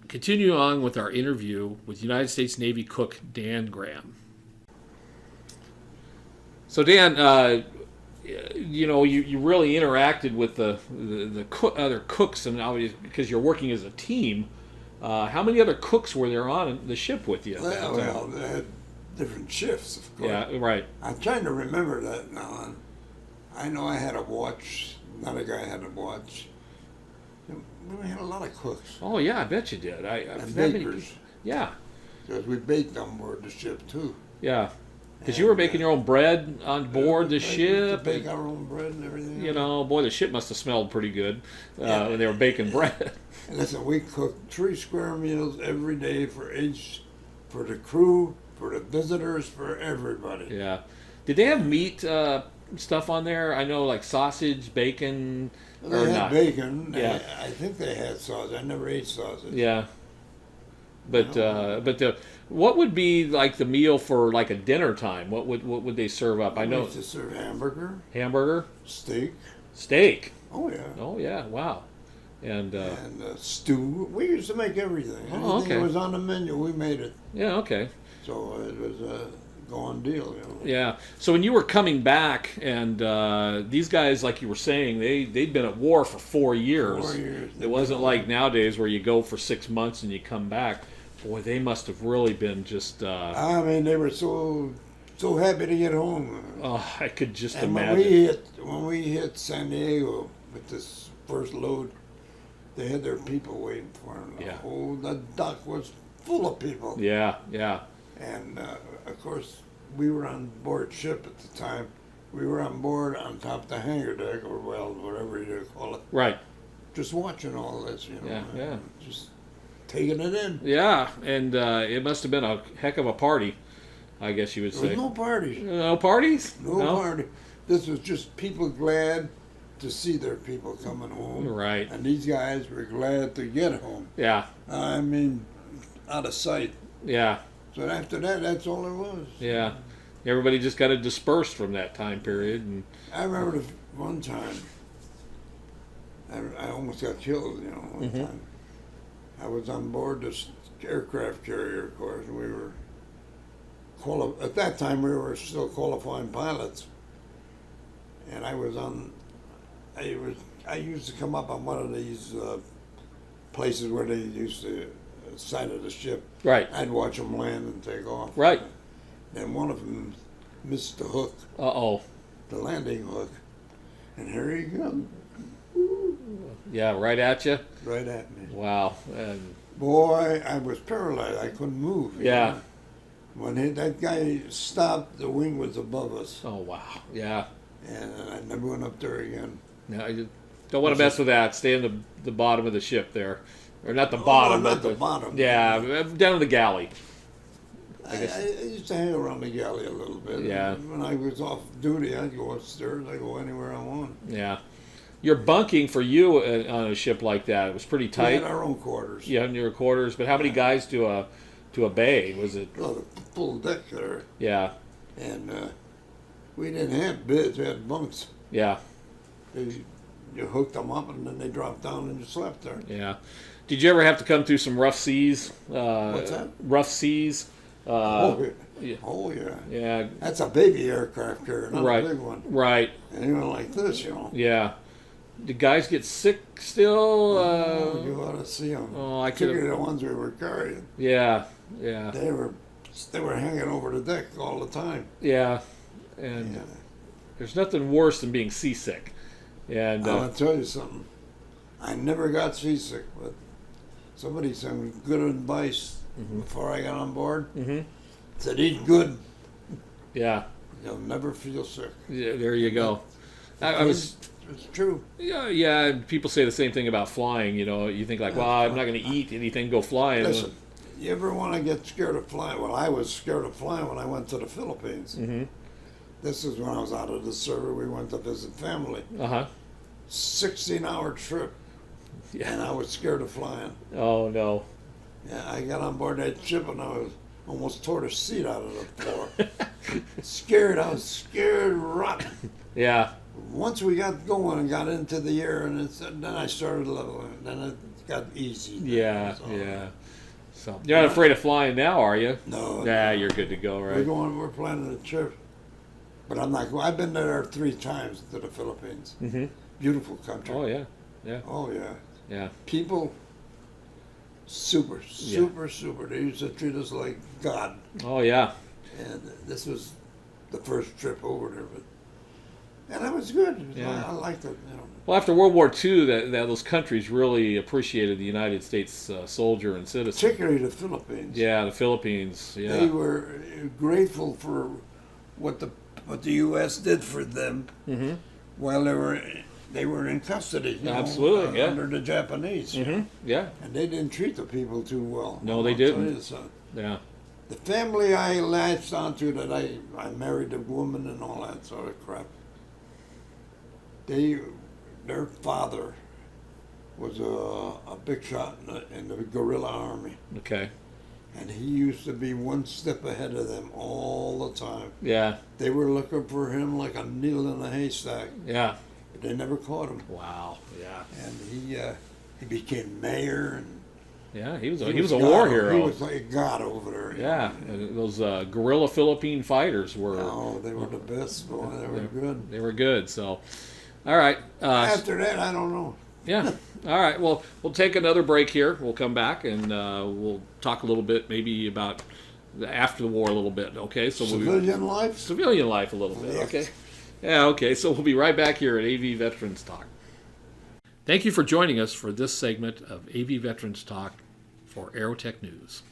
continue on with our interview with United States Navy cook Dan Graham. So Dan, you really interacted with the other cooks, and obviously because you're working as a team. How many other cooks were there on the ship with you? Well, they had different shifts, of course. Yeah, right. I'm trying to remember that now. I know I had a watch. Another guy had a watch. We had a lot of cooks. Oh yeah, I bet you did. And bakers. Yeah. Because we baked on board the ship too. Yeah. Because you were baking your own bread on board the ship. We bake our own bread and everything. Boy, the ship must have smelled pretty good when they were baking bread. And listen, we cooked 3 square meals every day for the crew, for the visitors, for everybody. Yeah. Did they have meat stuff on there? I know, like sausage, bacon. They had bacon. Yeah. I think they had sausage. I never ate sausage. Yeah. But what would be like the meal for like a dinner time? What would they serve up? I know. We used to serve Hamburger. Steak. Oh yeah. Oh yeah. Wow. And stew. We used to make everything. Oh, Anything that was on the menu, we made it. Yeah. Okay. So it was a go-on deal, Yeah. So when you were coming back, and these guys, like you were saying, they'd been at war for 4 years. 4 years. It wasn't like nowadays where you go for 6 months and you come back. Boy, they must have really been just. I mean, they were so happy to get home. Oh, I could just and imagine. When we hit San Diego with this first load, they had their people waiting for them. Yeah. The dock was full of people. Yeah, yeah. And of course, we were on board ship at the time. We were on board on top of the hangar deck, or whatever you call it. Right. Just watching all this, Yeah. Just taking it in. Yeah, and it must have been a heck of a party, I guess you would say. There was no parties. No parties? No party. This was just people glad to see their people coming home. Right. And these guys were glad to get home. Yeah. I mean, out of sight. Yeah. So after that, that's all there was. Yeah. Everybody just got to disperse from that time period. And I remember one time, I almost got killed, one time. I was on board this aircraft carrier, of course, and we were, at that time we were still qualifying pilots. And I used to come up on one of these places where they used to side of the ship. Right. I'd watch them land and take off. Right. Then one of them missed the hook. Uh-oh. The landing hook. And here he comes. Yeah, right at you? Right at me. Wow. And boy, I was paralyzed. I couldn't move. Yeah. When that guy stopped, the wing was above us. Oh, wow. Yeah. And I never went up there again. No, you don't want to mess with that. Stay in the bottom of the ship there. Or not the bottom, but the bottom. Yeah, down in the galley. I used to hang around the galley a little bit. Yeah. When I was off duty, I'd go upstairs. I'd go anywhere I want. Yeah. Your bunking for you on a ship like that, it was pretty tight. We had our own quarters. You had your quarters, but how many guys to a bay? Was it? Well, the full deck there. Yeah. And we didn't have beds. We had bunks. Yeah. You hooked them up and then they dropped down and you slept there. Yeah. Did you ever have to come through some rough seas? What's that? Rough seas. Oh, yeah. Yeah. Oh, yeah. Yeah. That's a baby aircraft carrier, not Right. a big one. Right. And even like this, Yeah. Did guys get sick still? You ought to see them. Oh, I particularly the ones we were carrying. Yeah. Yeah. They were hanging over the deck all the time. Yeah. And there's nothing worse than being seasick. And I'll tell you something. I never got seasick, but somebody said some good advice before I got on board. Said, eat good. Yeah. You'll never feel sick. Yeah, there you go. It's true. Yeah. People say the same thing about flying. You think like, well, I'm not going to eat anything, go flying. Listen, you ever want to get scared of flying? Well, I was scared of flying when I went to the Philippines. This is when I was out of the service. We went to visit family. 16-hour trip. Yeah. And I was scared of flying. Oh, no. Yeah, I got on board that ship and I almost tore the seat out of the floor. I was scared rotten. Yeah. Once we got going and got into the air, and then I started leveling. Then got easy. Yeah, yeah. So you're not afraid of flying now, are you? No. Nah, no. you're good to go, right? We're planning a trip, but I'm not going. I've been there 3 times to the Philippines. Mm-hmm. Beautiful country. Oh yeah, yeah, Oh yeah. yeah. People, super. They used to treat us like God. Oh yeah. And this was the first trip over there, and it was good. Yeah. I liked it. Well, after World War II, that those countries really appreciated the United States soldier and citizen. Particularly the Philippines. Yeah, the Philippines. Yeah. They were grateful for what the U.S. did for them Mm-hmm. while they were in custody. Absolutely, yeah. Under the Japanese. Mm-hmm. Yeah. And they didn't treat the people too well. No, they I'll tell didn't. you something. Yeah. The family I latched onto, that I married a woman and all that sort of crap. Their father was a big shot in the guerrilla army, Okay. and he used to be one step ahead of them all the time. Yeah. They were looking for him like a needle in a haystack, Yeah. but they never caught him. Wow. Yeah. And he became mayor, and Yeah. He was a God, war He hero. was like God over there. Yeah. And those guerrilla Philippine fighters were. Oh, they were the best. Boy, they were good. They were good. So, all right. After that, I don't know. Yeah. All right. Well, we'll take another break here. We'll come back and we'll talk a little bit, maybe about after the war a little bit. Okay. So Civilian life? civilian life a little bit. Yeah. Okay. Yeah. Okay. So we'll be right back here at AV Veterans Talk. Thank you for joining us for this segment of AV Veterans Talk for Aerotech News.